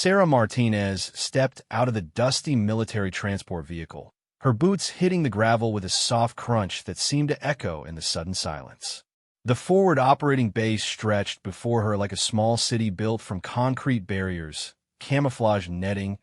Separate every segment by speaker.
Speaker 1: Sarah Martinez stepped out of the dusty military transport vehicle, her boots hitting the gravel with a soft crunch that seemed to echo in the sudden silence. The forward operating base stretched before her like a small city built from concrete barriers, camouflage netting,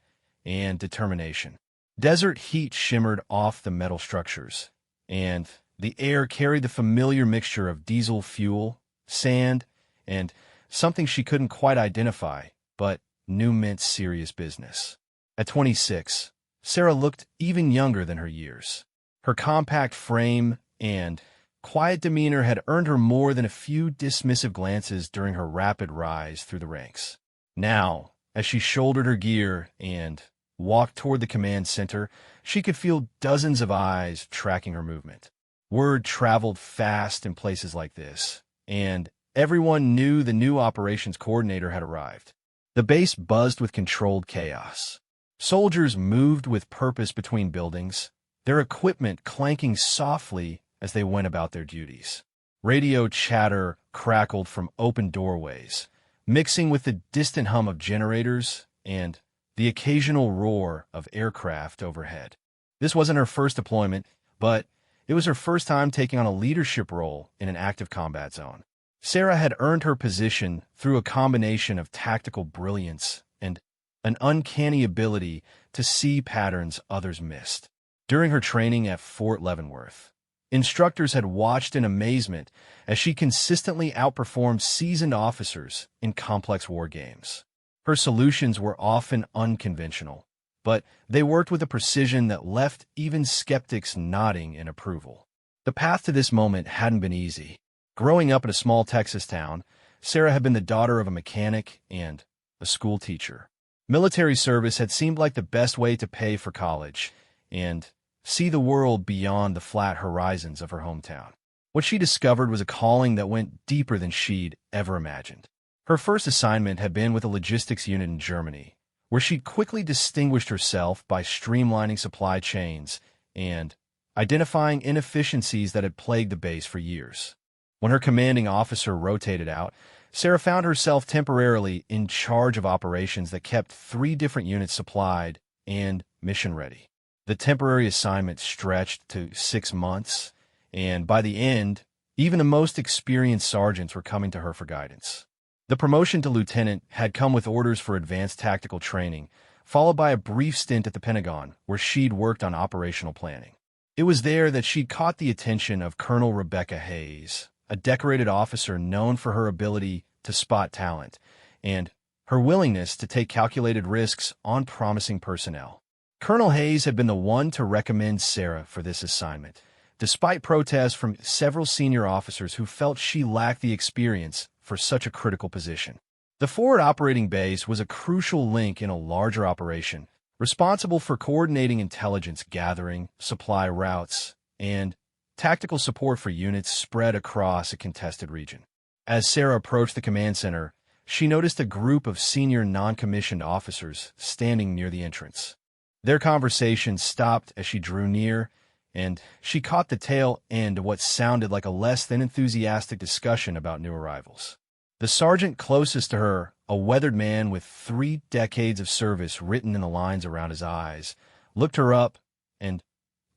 Speaker 1: and determination. Desert heat shimmered off the metal structures, and the air carried the familiar mixture of diesel fuel, sand, and something she couldn't quite identify, but knew meant serious business. At 26, Sarah looked even younger than her years. Her compact frame and quiet demeanor had earned her more than a few dismissive glances during her rapid rise through the ranks. Now, as she shouldered her gear and walked toward the command center, she could feel dozens of eyes tracking her movement. Word traveled fast in places like this, and everyone knew the new operations coordinator had arrived. The base buzzed with controlled chaos. Soldiers moved with purpose between buildings, their equipment clanking softly as they went about their duties. Radio chatter crackled from open doorways, mixing with the distant hum of generators and the occasional roar of aircraft overhead. This wasn't her first deployment, but it was her first time taking on a leadership role in an active combat zone. Sarah had earned her position through a combination of tactical brilliance and an uncanny ability to see patterns others missed. During her training at Fort Leavenworth, instructors had watched in amazement as she consistently outperformed seasoned officers in complex war games. Her solutions were often unconventional, but they worked with a precision that left even skeptics nodding in approval. The path to this moment hadn't been easy. Growing up in a small Texas town, Sarah had been the daughter of a mechanic and a school teacher. Military service had seemed like the best way to pay for college and see the world beyond the flat horizons of her hometown. What she discovered was a calling that went deeper than she'd ever imagined. Her first assignment had been with a logistics unit in Germany, where she'd quickly distinguished herself by streamlining supply chains and identifying inefficiencies that had plagued the base for years. When her commanding officer rotated out, Sarah found herself temporarily in charge of operations that kept 3 different units supplied and mission-ready. The temporary assignment stretched to 6 months, and by the end, even the most experienced sergeants were coming to her for guidance. The promotion to lieutenant had come with orders for advanced tactical training, followed by a brief stint at the Pentagon, where she'd worked on operational planning. It was there that she'd caught the attention of Colonel Rebecca Hayes, a decorated officer known for her ability to spot talent and her willingness to take calculated risks on promising personnel. Colonel Hayes had been the one to recommend Sarah for this assignment, despite protests from several senior officers who felt she lacked the experience for such a critical position. The forward operating base was a crucial link in a larger operation, responsible for coordinating intelligence gathering, supply routes, and tactical support for units spread across a contested region. As Sarah approached the command center, she noticed a group of senior non-commissioned officers standing near the entrance. Their conversation stopped as she drew near, and she caught the tail end of what sounded like a less than enthusiastic discussion about new arrivals. The sergeant closest to her, a weathered man with 3 decades of service written in the lines around his eyes, looked her up and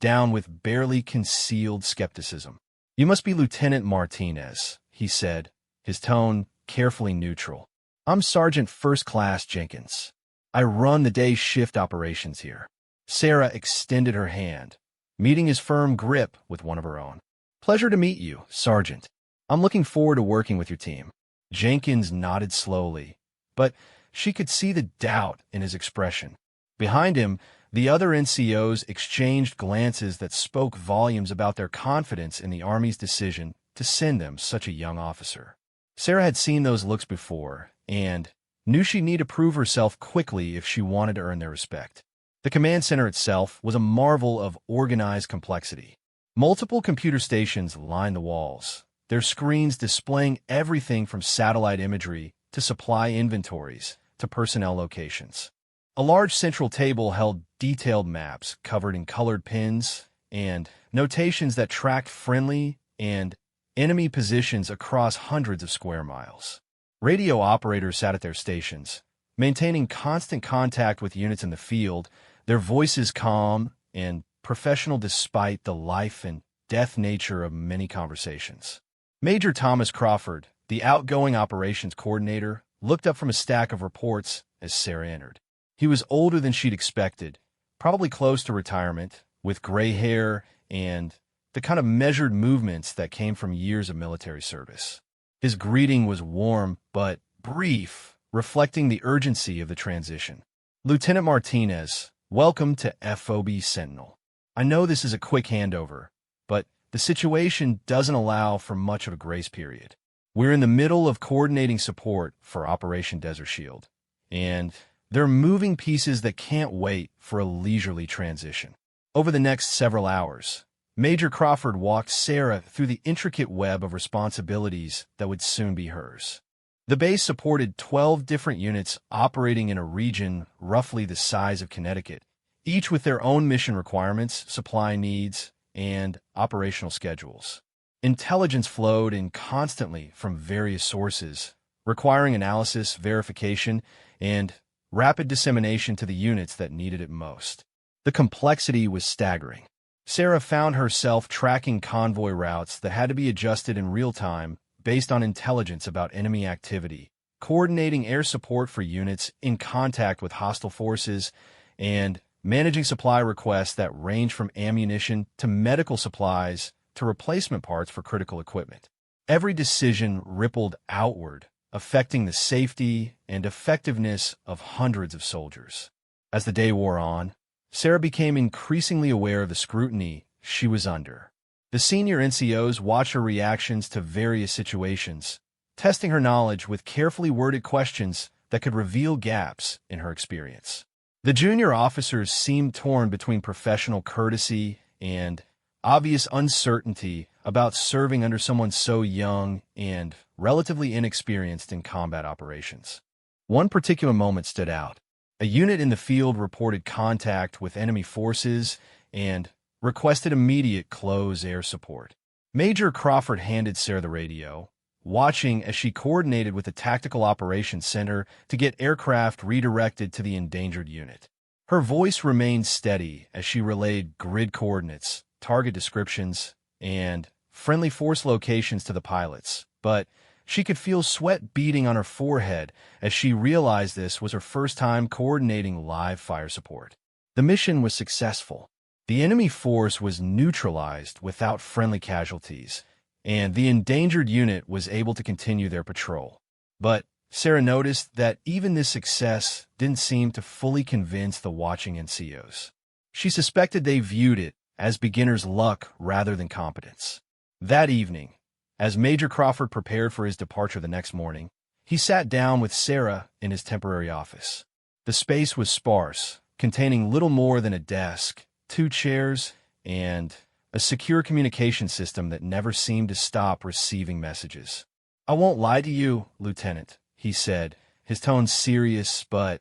Speaker 1: down with barely concealed skepticism. "You must be Lieutenant Martinez," he said, his tone carefully neutral. "I'm Sergeant First Class Jenkins. I run the day shift operations here." Sarah extended her hand, meeting his firm grip with one of her own. "Pleasure to meet you, Sergeant. I'm looking forward to working with your team." Jenkins nodded slowly, but she could see the doubt in his expression. Behind him, the other NCOs exchanged glances that spoke volumes about their confidence in the Army's decision to send them such a young officer. Sarah had seen those looks before and knew she'd need to prove herself quickly if she wanted to earn their respect. The command center itself was a marvel of organized complexity. Multiple computer stations lined the walls, their screens displaying everything from satellite imagery to supply inventories to personnel locations. A large central table held detailed maps covered in colored pins and notations that tracked friendly and enemy positions across hundreds of square miles. Radio operators sat at their stations, maintaining constant contact with units in the field, their voices calm and professional despite the life and death nature of many conversations. Major Thomas Crawford, the outgoing operations coordinator, looked up from a stack of reports as Sarah entered. He was older than she'd expected, probably close to retirement, with gray hair and the kind of measured movements that came from years of military service. His greeting was warm but brief, reflecting the urgency of the transition. "Lieutenant Martinez, welcome to FOB Sentinel. I know this is a quick handover, but the situation doesn't allow for much of a grace period. We're in the middle of coordinating support for Operation Desert Shield, and there are moving pieces that can't wait for a leisurely transition." Over the next several hours, Major Crawford walked Sarah through the intricate web of responsibilities that would soon be hers. The base supported 12 different units operating in a region roughly the size of Connecticut, each with their own mission requirements, supply needs, and operational schedules. Intelligence flowed in constantly from various sources, requiring analysis, verification, and rapid dissemination to the units that needed it most. The complexity was staggering. Sarah found herself tracking convoy routes that had to be adjusted in real time based on intelligence about enemy activity, coordinating air support for units in contact with hostile forces, and managing supply requests that range from ammunition to medical supplies to replacement parts for critical equipment. Every decision rippled outward, affecting the safety and effectiveness of hundreds of soldiers. As the day wore on, Sarah became increasingly aware of the scrutiny she was under. The senior NCOs watched her reactions to various situations, testing her knowledge with carefully worded questions that could reveal gaps in her experience. The junior officers seemed torn between professional courtesy and obvious uncertainty about serving under someone so young and relatively inexperienced in combat operations. One particular moment stood out. A unit in the field reported contact with enemy forces and requested immediate close air support. Major Crawford handed Sarah the radio, watching as she coordinated with the Tactical Operations Center to get aircraft redirected to the endangered unit. Her voice remained steady as she relayed grid coordinates, target descriptions, and friendly force locations to the pilots, but she could feel sweat beading on her forehead as she realized this was her first time coordinating live fire support. The mission was successful. The enemy force was neutralized without friendly casualties, and the endangered unit was able to continue their patrol. But Sarah noticed that even this success didn't seem to fully convince the watching NCOs. She suspected they viewed it as beginner's luck rather than competence. That evening, as Major Crawford prepared for his departure the next morning, he sat down with Sarah in his temporary office. The space was sparse, containing little more than a desk, 2 chairs, and a secure communication system that never seemed to stop receiving messages. "I won't lie to you, Lieutenant," he said, his tone serious but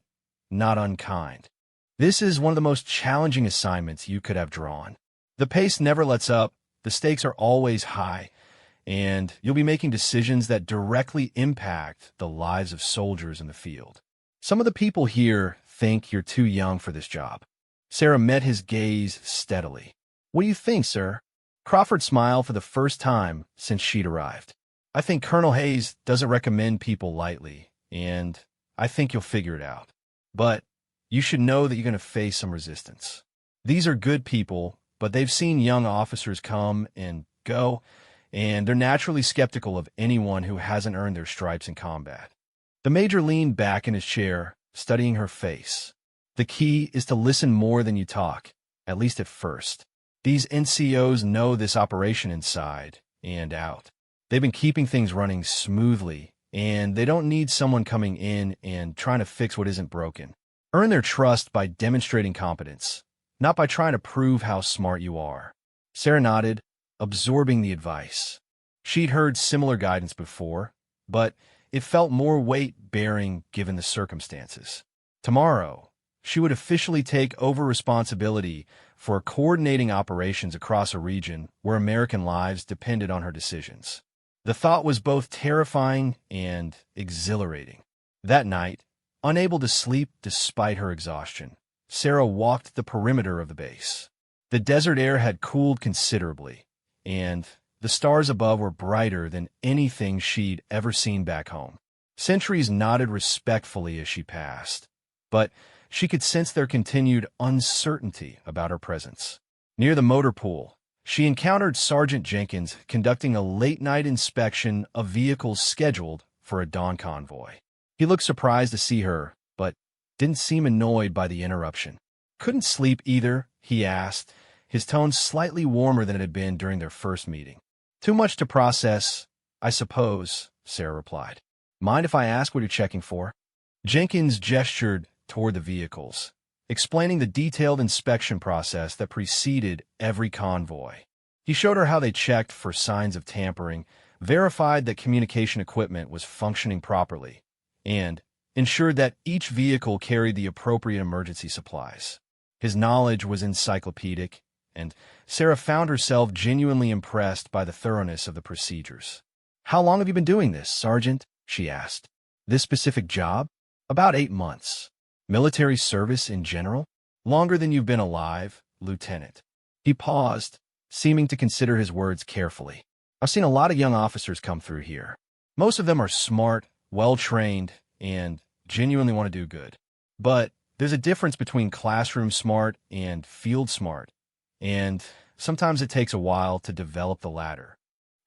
Speaker 1: not unkind. "This is one of the most challenging assignments you could have drawn. The pace never lets up, the stakes are always high, and you'll be making decisions that directly impact the lives of soldiers in the field. Some of the people here think you're too young for this job." Sarah met his gaze steadily. "What do you think, sir?" Crawford smiled for the first time since she'd arrived. "I think Colonel Hayes doesn't recommend people lightly, and I think you'll figure it out. But you should know that you're going to face some resistance. These are good people, but they've seen young officers come and go, and they're naturally skeptical of anyone who hasn't earned their stripes in combat." The major leaned back in his chair, studying her face. "The key is to listen more than you talk, at least at first. These NCOs know this operation inside and out. They've been keeping things running smoothly, and they don't need someone coming in and trying to fix what isn't broken. Earn their trust by demonstrating competence, not by trying to prove how smart you are." Sarah nodded, absorbing the advice. She'd heard similar guidance before, but it felt more weight-bearing given the circumstances. Tomorrow, she would officially take over responsibility for coordinating operations across a region where American lives depended on her decisions. The thought was both terrifying and exhilarating. That night, Unable to sleep despite her exhaustion, Sarah walked the perimeter of the base. The desert air had cooled considerably, and the stars above were brighter than anything she'd ever seen back home. Sentries nodded respectfully as she passed, but she could sense their continued uncertainty about her presence. Near the motor pool, she encountered Sergeant Jenkins conducting a late-night inspection of vehicles scheduled for a dawn convoy. He looked surprised to see her, but didn't seem annoyed by the interruption. "Couldn't sleep either?" he asked, his tone slightly warmer than it had been during their first meeting. "Too much to process, I suppose," Sarah replied. "Mind if I ask what you're checking for?" Jenkins gestured toward the vehicles, explaining the detailed inspection process that preceded every convoy. He showed her how they checked for signs of tampering, verified that communication equipment was functioning properly, and ensured that each vehicle carried the appropriate emergency supplies. His knowledge was encyclopedic, and Sarah found herself genuinely impressed by the thoroughness of the procedures. "How long have you been doing this, Sergeant?" she asked. "This specific job?" "About 8 months. Military service in general?" "Longer than you've been alive, Lieutenant." He paused, seeming to consider his words carefully. "I've seen a lot of young officers come through here. Most of them are smart, well-trained, and genuinely want to do good. But there's a difference between classroom smart and field smart, and sometimes it takes a while to develop the latter."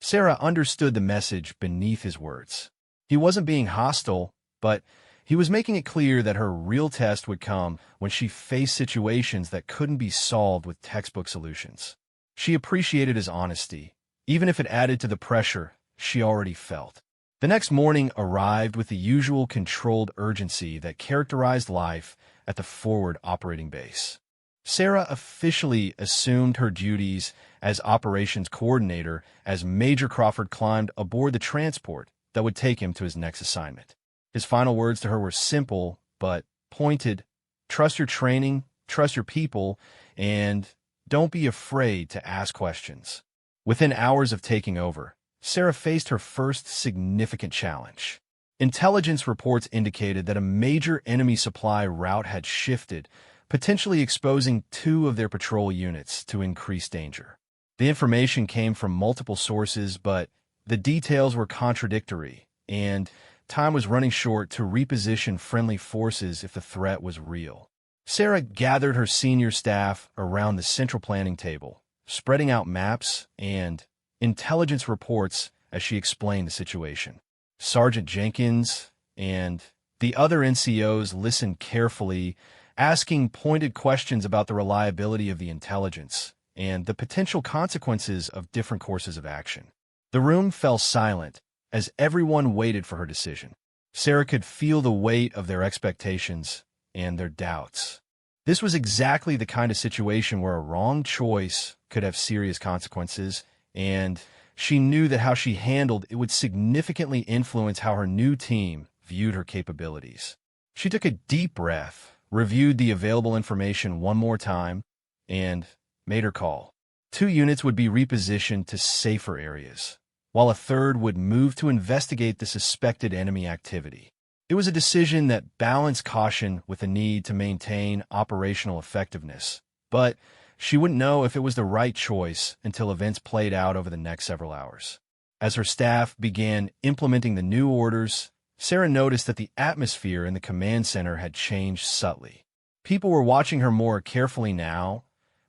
Speaker 1: Sarah understood the message beneath his words. He wasn't being hostile, but he was making it clear that her real test would come when she faced situations that couldn't be solved with textbook solutions. She appreciated his honesty, even if it added to the pressure she already felt. The next morning arrived with the usual controlled urgency that characterized life at the forward operating base. Sarah officially assumed her duties as operations coordinator as Major Crawford climbed aboard the transport that would take him to his next assignment. His final words to her were simple but pointed: "Trust your training, trust your people, and don't be afraid to ask questions." Within hours of taking over, Sarah faced her first significant challenge. Intelligence reports indicated that a major enemy supply route had shifted, potentially exposing 2 of their patrol units to increased danger. The information came from multiple sources, but the details were contradictory, and time was running short to reposition friendly forces if the threat was real. Sarah gathered her senior staff around the central planning table, spreading out maps and intelligence reports as she explained the situation. Sergeant Jenkins and the other NCOs listened carefully, asking pointed questions about the reliability of the intelligence and the potential consequences of different courses of action. The room fell silent as everyone waited for her decision. Sarah could feel the weight of their expectations and their doubts. This was exactly the kind of situation where a wrong choice could have serious consequences, and she knew that how she handled it would significantly influence how her new team viewed her capabilities. She took a deep breath, reviewed the available information one more time, and made her call. 2 units would be repositioned to safer areas, while a third would move to investigate the suspected enemy activity. It was a decision that balanced caution with the need to maintain operational effectiveness, but she wouldn't know if it was the right choice until events played out over the next several hours. As her staff began implementing the new orders, Sarah noticed that the atmosphere in the command center had changed subtly. People were watching her more carefully now,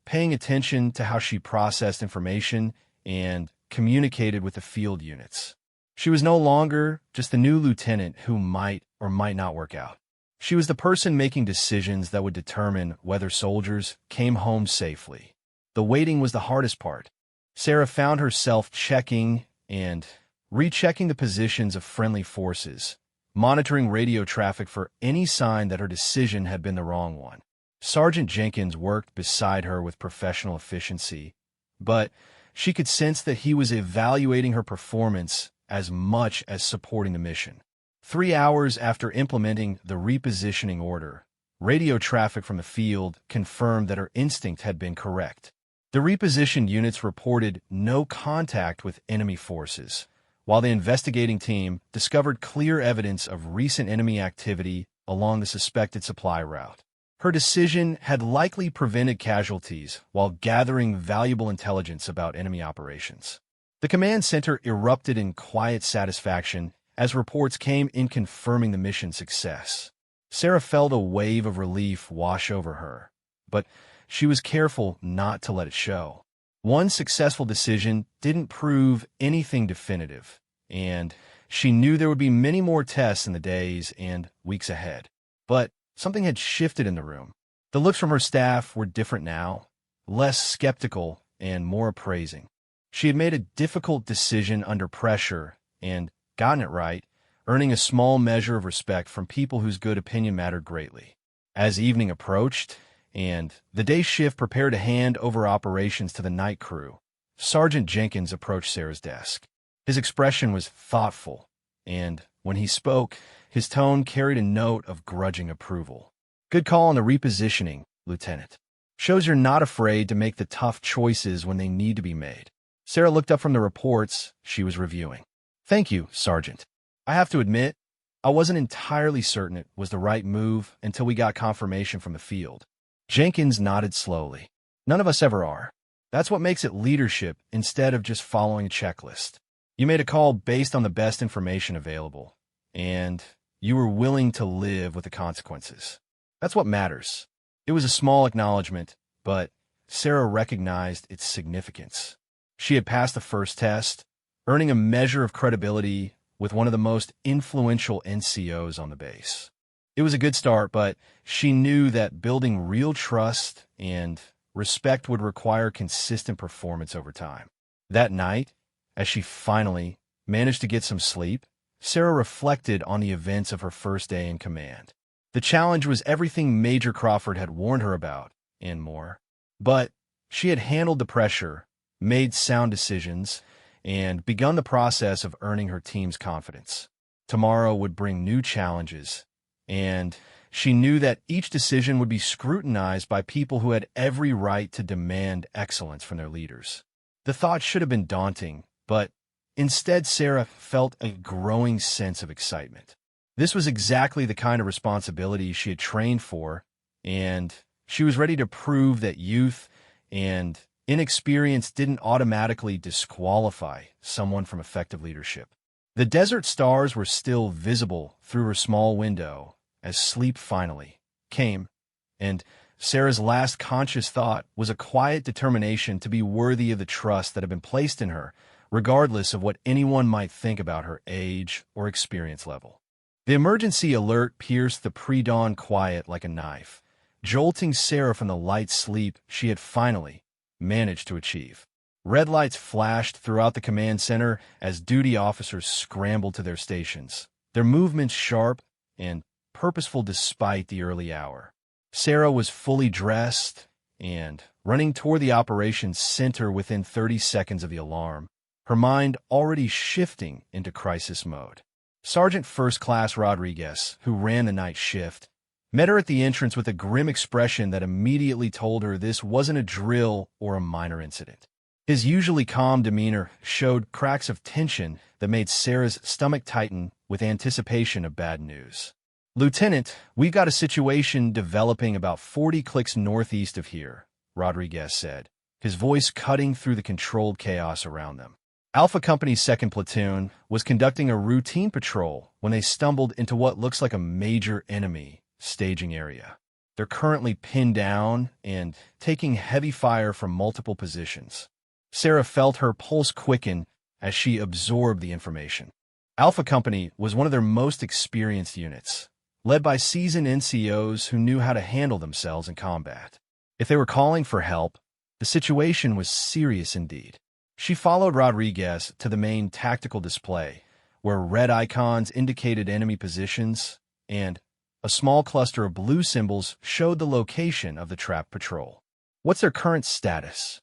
Speaker 1: paying attention to how she processed information and communicated with the field units. She was no longer just the new lieutenant who might or might not work out. She was the person making decisions that would determine whether soldiers came home safely. The waiting was the hardest part. Sarah found herself checking and rechecking the positions of friendly forces, monitoring radio traffic for any sign that her decision had been the wrong one. Sergeant Jenkins worked beside her with professional efficiency, but she could sense that he was evaluating her performance as much as supporting the mission. 3 hours after implementing the repositioning order, radio traffic from the field confirmed that her instinct had been correct. The repositioned units reported no contact with enemy forces, while the investigating team discovered clear evidence of recent enemy activity along the suspected supply route. Her decision had likely prevented casualties while gathering valuable intelligence about enemy operations. The command center erupted in quiet satisfaction as reports came in confirming the mission's success. Sarah felt a wave of relief wash over her, but she was careful not to let it show. One successful decision didn't prove anything definitive, and she knew there would be many more tests in the days and weeks ahead. But something had shifted in the room. The looks from her staff were different now, less skeptical and more appraising. She had made a difficult decision under pressure and gotten it right, earning a small measure of respect from people whose good opinion mattered greatly. As evening approached, and the day shift prepared to hand over operations to the night crew, Sergeant Jenkins approached Sarah's desk. His expression was thoughtful, and when he spoke, his tone carried a note of grudging approval. "Good call on the repositioning, Lieutenant. Shows you're not afraid to make the tough choices when they need to be made." Sarah looked up from the reports she was reviewing. "Thank you, Sergeant. I have to admit, I wasn't entirely certain it was the right move until we got confirmation from the field." Jenkins nodded slowly. "None of us ever are. That's what makes it leadership instead of just following a checklist. You made a call based on the best information available, and you were willing to live with the consequences. That's what matters." It was a small acknowledgement, but Sarah recognized its significance. She had passed the first test, earning a measure of credibility with one of the most influential NCOs on the base. It was a good start, but she knew that building real trust and respect would require consistent performance over time. That night, as she finally managed to get some sleep, Sarah reflected on the events of her first day in command. The challenge was everything Major Crawford had warned her about, and more. But she had handled the pressure, made sound decisions, and begun the process of earning her team's confidence. Tomorrow would bring new challenges, and she knew that each decision would be scrutinized by people who had every right to demand excellence from their leaders. The thought should have been daunting, but instead Sarah felt a growing sense of excitement. This was exactly the kind of responsibility she had trained for, and she was ready to prove that youth and inexperience didn't automatically disqualify someone from effective leadership. The desert stars were still visible through her small window as sleep finally came, and Sarah's last conscious thought was a quiet determination to be worthy of the trust that had been placed in her, regardless of what anyone might think about her age or experience level. The emergency alert pierced the pre-dawn quiet like a knife, jolting Sarah from the light sleep she had finally managed to achieve. Red lights flashed throughout the command center as duty officers scrambled to their stations, their movements sharp and purposeful despite the early hour. Sarah was fully dressed and running toward the operations center within 30 seconds of the alarm, her mind already shifting into crisis mode. Sergeant First Class Rodriguez, who ran the night shift, met her at the entrance with a grim expression that immediately told her this wasn't a drill or a minor incident. His usually calm demeanor showed cracks of tension that made Sarah's stomach tighten with anticipation of bad news. "Lieutenant, we've got a situation developing about 40 clicks northeast of here," Rodriguez said, his voice cutting through the controlled chaos around them. Alpha Company's 2nd Platoon was conducting a routine patrol when they stumbled into what looks like a major enemy staging area. They're currently pinned down and taking heavy fire from multiple positions. Sarah felt her pulse quicken as she absorbed the information. Alpha Company was one of their most experienced units, led by seasoned NCOs who knew how to handle themselves in combat. If they were calling for help, the situation was serious indeed. She followed Rodriguez to the main tactical display, where red icons indicated enemy positions, and a small cluster of blue symbols showed the location of the trap patrol. "What's their current status?"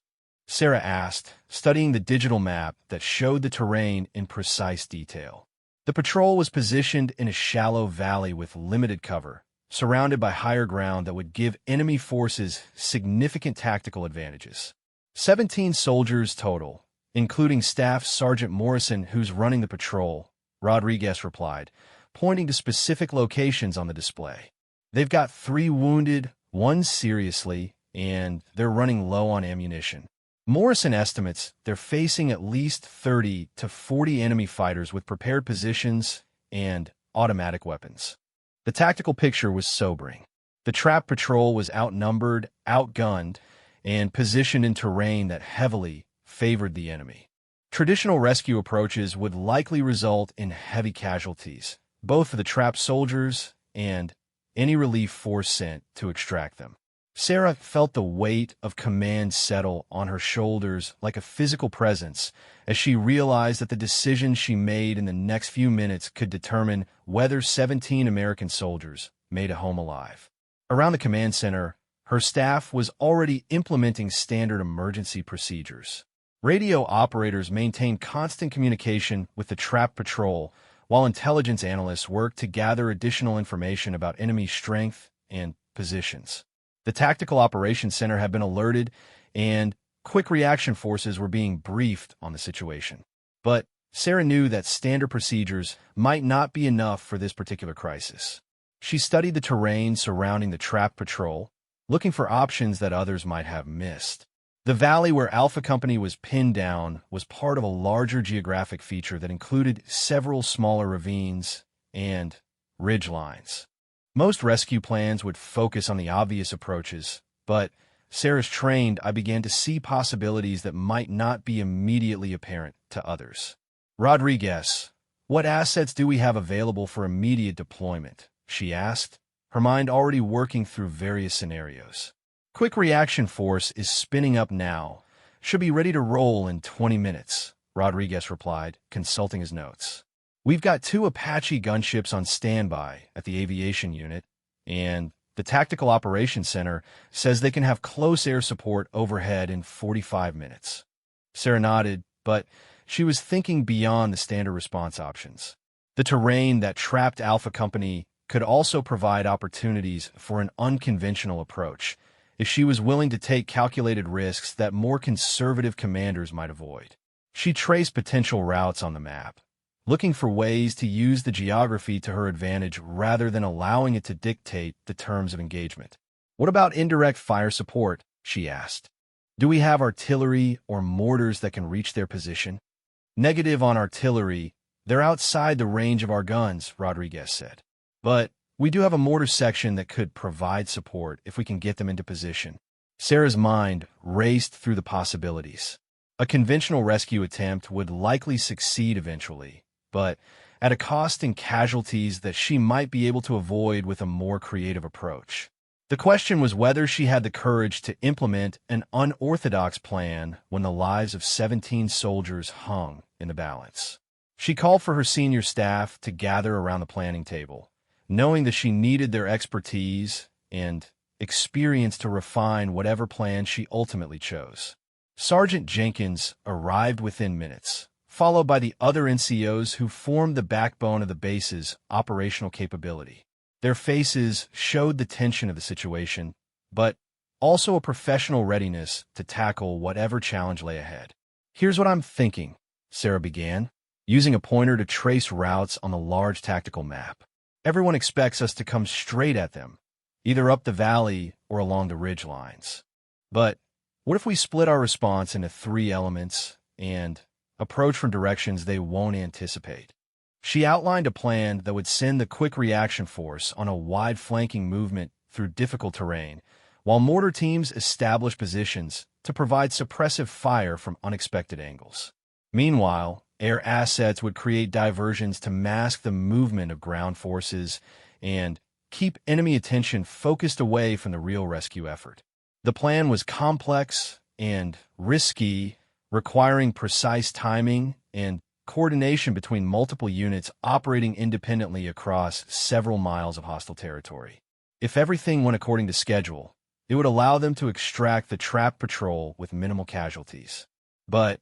Speaker 1: Sarah asked, studying the digital map that showed the terrain in precise detail. The patrol was positioned in a shallow valley with limited cover, surrounded by higher ground that would give enemy forces significant tactical advantages. 17 soldiers total, including Staff Sergeant Morrison, who's running the patrol, Rodriguez replied, pointing to specific locations on the display. They've got 3 wounded, 1 seriously, and they're running low on ammunition. Morrison estimates they're facing at least 30 to 40 enemy fighters with prepared positions and automatic weapons. The tactical picture was sobering. The trap patrol was outnumbered, outgunned, and positioned in terrain that heavily favored the enemy. Traditional rescue approaches would likely result in heavy casualties, both for the trapped soldiers and any relief force sent to extract them. Sarah felt the weight of command settle on her shoulders like a physical presence as she realized that the decision she made in the next few minutes could determine whether 17 American soldiers made it home alive. Around the command center, her staff was already implementing standard emergency procedures. Radio operators maintained constant communication with the trap patrol, while intelligence analysts worked to gather additional information about enemy strength and positions. The Tactical Operations Center had been alerted, and quick reaction forces were being briefed on the situation. But Sarah knew that standard procedures might not be enough for this particular crisis. She studied the terrain surrounding the trap patrol, looking for options that others might have missed. The valley where Alpha Company was pinned down was part of a larger geographic feature that included several smaller ravines and ridge lines. Most rescue plans would focus on the obvious approaches, but Sarah's trained, I began to see possibilities that might not be immediately apparent to others. Rodriguez, what assets do we have available for immediate deployment? She asked, her mind already working through various scenarios. Quick Reaction Force is spinning up now. Should be ready to roll in 20 minutes, Rodriguez replied, consulting his notes. We've got 2 Apache gunships on standby at the aviation unit, and the Tactical Operations Center says they can have close air support overhead in 45 minutes. Sarah nodded, but she was thinking beyond the standard response options. The terrain that trapped Alpha Company could also provide opportunities for an unconventional approach if she was willing to take calculated risks that more conservative commanders might avoid. She traced potential routes on the map, looking for ways to use the geography to her advantage rather than allowing it to dictate the terms of engagement. What about indirect fire support? She asked. Do we have artillery or mortars that can reach their position? Negative on artillery. They're outside the range of our guns, Rodriguez said. But we do have a mortar section that could provide support if we can get them into position. Sarah's mind raced through the possibilities. A conventional rescue attempt would likely succeed eventually, but at a cost in casualties that she might be able to avoid with a more creative approach. The question was whether she had the courage to implement an unorthodox plan when the lives of 17 soldiers hung in the balance. She called for her senior staff to gather around the planning table, knowing that she needed their expertise and experience to refine whatever plan she ultimately chose. Sergeant Jenkins arrived within minutes, followed by the other NCOs who formed the backbone of the base's operational capability. Their faces showed the tension of the situation, but also a professional readiness to tackle whatever challenge lay ahead. Here's what I'm thinking, Sarah began, using a pointer to trace routes on the large tactical map. Everyone expects us to come straight at them, either up the valley or along the ridge lines. But what if we split our response into 3 elements and approach from directions they won't anticipate? She outlined a plan that would send the Quick Reaction Force on a wide flanking movement through difficult terrain, while mortar teams established positions to provide suppressive fire from unexpected angles. Meanwhile, air assets would create diversions to mask the movement of ground forces and keep enemy attention focused away from the real rescue effort. The plan was complex and risky, requiring precise timing and coordination between multiple units operating independently across several miles of hostile territory. If everything went according to schedule, it would allow them to extract the trap patrol with minimal casualties. But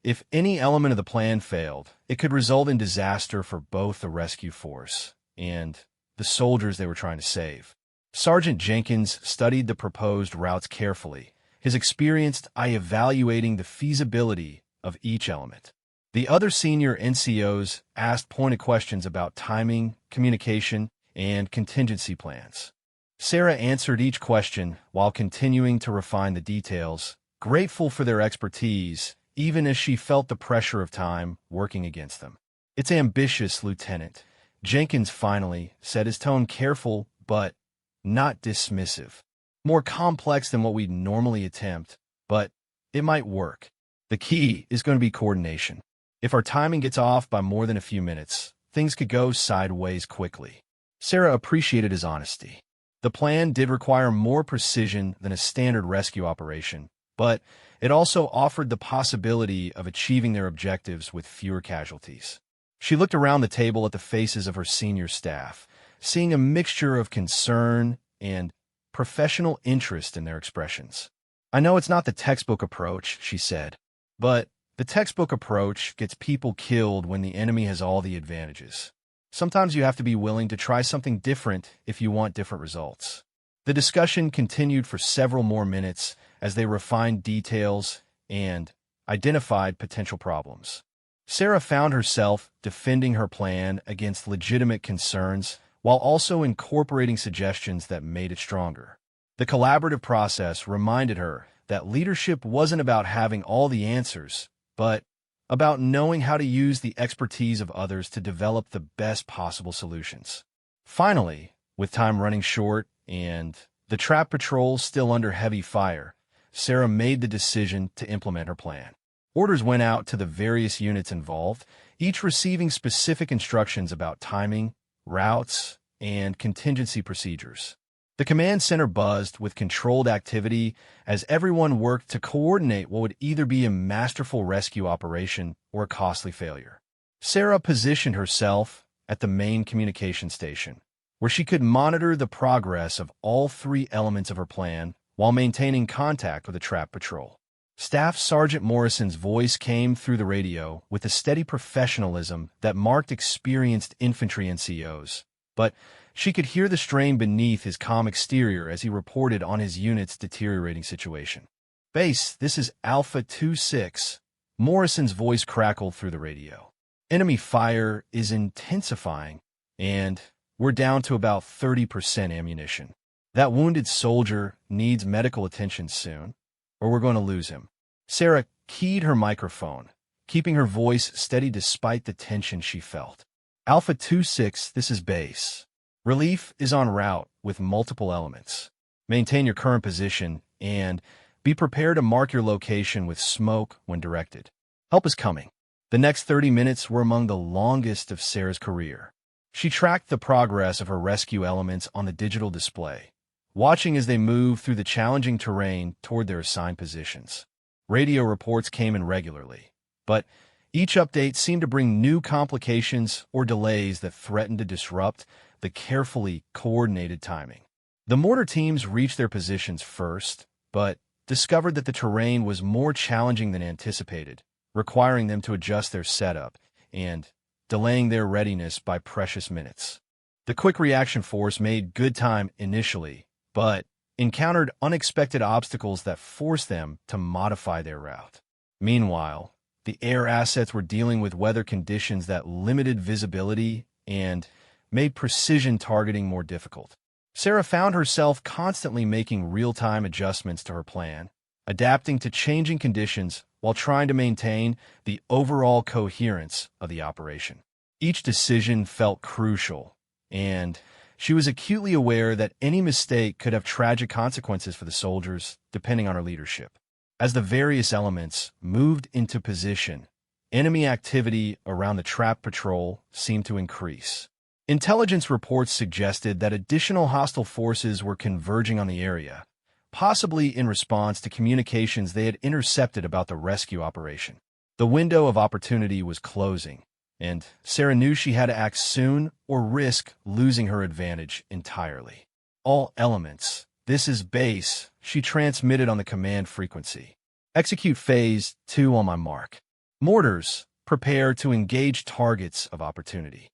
Speaker 1: if any element of the plan failed, it could result in disaster for both the rescue force and the soldiers they were trying to save. Sergeant Jenkins studied the proposed routes carefully, his experienced eye evaluating the feasibility of each element. The other senior NCOs asked pointed questions about timing, communication, and contingency plans. Sarah answered each question while continuing to refine the details, grateful for their expertise, even as she felt the pressure of time working against them. "It's ambitious, Lieutenant," Jenkins finally said, his tone careful but not dismissive. "More complex than what we'd normally attempt, but it might work. The key is going to be coordination. If our timing gets off by more than a few minutes, things could go sideways quickly." Sarah appreciated his honesty. The plan did require more precision than a standard rescue operation, but it also offered the possibility of achieving their objectives with fewer casualties. She looked around the table at the faces of her senior staff, seeing a mixture of concern and professional interest in their expressions. "I know it's not the textbook approach," she said, "but the textbook approach gets people killed when the enemy has all the advantages. Sometimes you have to be willing to try something different if you want different results." The discussion continued for several more minutes as they refined details and identified potential problems. Sarah found herself defending her plan against legitimate concerns while also incorporating suggestions that made it stronger. The collaborative process reminded her that leadership wasn't about having all the answers, but about knowing how to use the expertise of others to develop the best possible solutions. Finally, with time running short and the trap patrol still under heavy fire, Sarah made the decision to implement her plan. Orders went out to the various units involved, each receiving specific instructions about timing, routes, and contingency procedures. The command center buzzed with controlled activity as everyone worked to coordinate what would either be a masterful rescue operation or a costly failure. Sarah positioned herself at the main communication station, where she could monitor the progress of all three elements of her plan while maintaining contact with the trap patrol. Staff Sergeant Morrison's voice came through the radio with a steady professionalism that marked experienced infantry NCOs, but she could hear the strain beneath his calm exterior as he reported on his unit's deteriorating situation. "Base, this is Alpha 2-6. Morrison's voice crackled through the radio. "Enemy fire is intensifying, and we're down to about 30% ammunition. That wounded soldier needs medical attention soon, or we're going to lose him." Sarah keyed her microphone, keeping her voice steady despite the tension she felt. "Alpha 2-6, this is Base. Relief is en route with multiple elements. Maintain your current position and be prepared to mark your location with smoke when directed. Help is coming." The next 30 minutes were among the longest of Sarah's career. She tracked the progress of her rescue elements on the digital display, watching as they moved through the challenging terrain toward their assigned positions. Radio reports came in regularly, but each update seemed to bring new complications or delays that threatened to disrupt the carefully coordinated timing. The mortar teams reached their positions first, but discovered that the terrain was more challenging than anticipated, requiring them to adjust their setup and delaying their readiness by precious minutes. The Quick Reaction Force made good time initially, but encountered unexpected obstacles that forced them to modify their route. Meanwhile, the air assets were dealing with weather conditions that limited visibility and made precision targeting more difficult. Sarah found herself constantly making real-time adjustments to her plan, adapting to changing conditions while trying to maintain the overall coherence of the operation. Each decision felt crucial, and she was acutely aware that any mistake could have tragic consequences for the soldiers, depending on her leadership. As the various elements moved into position, enemy activity around the trap patrol seemed to increase. Intelligence reports suggested that additional hostile forces were converging on the area, possibly in response to communications they had intercepted about the rescue operation. The window of opportunity was closing, and Sarah knew she had to act soon or risk losing her advantage entirely. "All elements, this is Base," she transmitted on the command frequency. "Execute Phase 2 on my mark. Mortars, prepare to engage targets of opportunity."